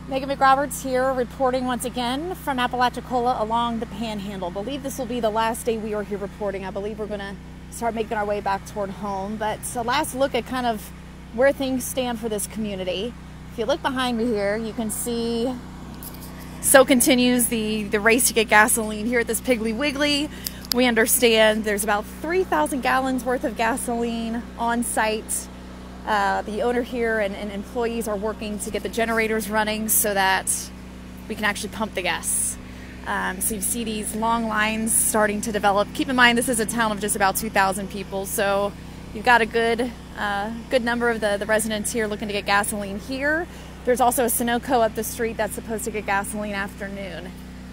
Meghan McRoberts here, reporting once again from Apalachicola along the Panhandle. I believe this will be the last day we are here reporting. I believe we're going to start making our way back toward home. But a last look at kind of where things stand for this community. If you look behind me here, you can see so continues the race to get gasoline here at this Piggly Wiggly. We understand there's about 3,000 gallons worth of gasoline on site. The owner here and employees are working to get the generators running so that we can actually pump the gas. So you see these long lines starting to develop. Keep in mind this is a town of just about 2,000 people, so you've got a good number of the residents here looking to get gasoline here. There's also a Sunoco up the street that's supposed to get gasoline afternoon.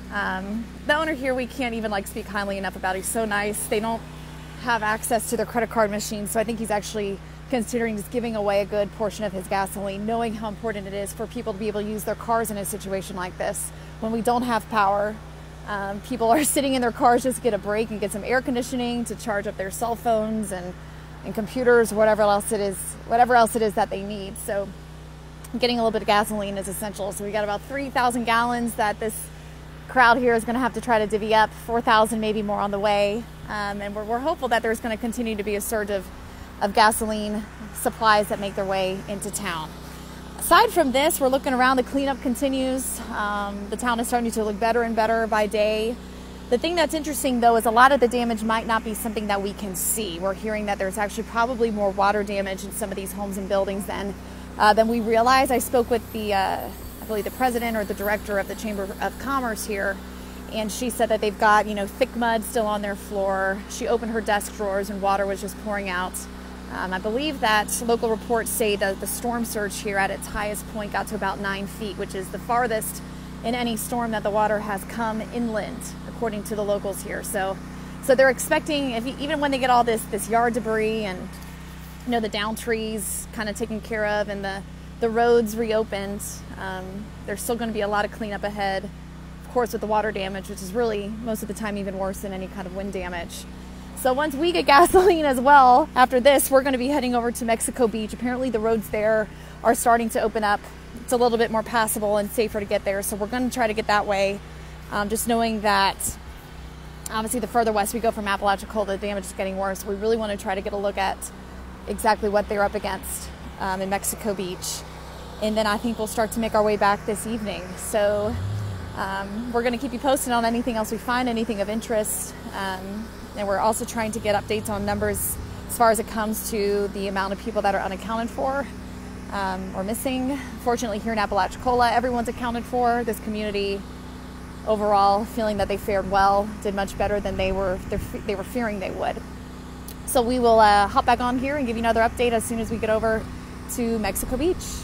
The owner here we can't even speak highly enough about. He's so nice. They don't have access to their credit card machine, so I think he's actually considering just giving away a good portion of his gasoline, knowing how important it is for people to be able to use their cars in a situation like this. When we don't have power, people are sitting in their cars just to get a break and get some air conditioning, to charge up their cell phones and computers, whatever else it is that they need. So getting a little bit of gasoline is essential. So we got about 3,000 gallons that this crowd here is going to have to try to divvy up, 4,000 maybe more on the way. And we're hopeful that there's going to continue to be a surge of gasoline supplies that make their way into town. Aside from this, we're looking around. The cleanup continues. The town is starting to look better and better by day. The thing that's interesting, though, is a lot of the damage might not be something that we can see. We're hearing that there's actually probably more water damage in some of these homes and buildings than we realize. I spoke with I believe the president or the director of the Chamber of Commerce here, and she said that they've got, thick mud still on their floor. She opened her desk drawers and water was just pouring out. I believe that local reports say that the storm surge here at its highest point got to about 9 feet, which is the farthest in any storm that the water has come inland, according to the locals here. So they're expecting, even when they get all this yard debris and the down trees kind of taken care of and the roads reopened, there's still going to be a lot of cleanup ahead. Of course, with the water damage, which is really most of the time even worse than any kind of wind damage. So once we get gasoline as well, after this, we're going to be heading over to Mexico Beach. Apparently the roads there are starting to open up. It's a little bit more passable and safer to get there. So we're going to try to get that way. Just knowing that obviously the further west we go from Apalachicola, the damage is getting worse. We really want to try to get a look at exactly what they're up against in Mexico Beach. And then I think we'll start to make our way back this evening. So we're going to keep you posted on anything else we find, anything of interest. And we're also trying to get updates on numbers as far as it comes to the amount of people that are unaccounted for or missing. Fortunately, here in Apalachicola, everyone's accounted for. This community overall feeling that they fared well, did much better than they were fearing they would. So we will hop back on here and give you another update as soon as we get over to Mexico Beach.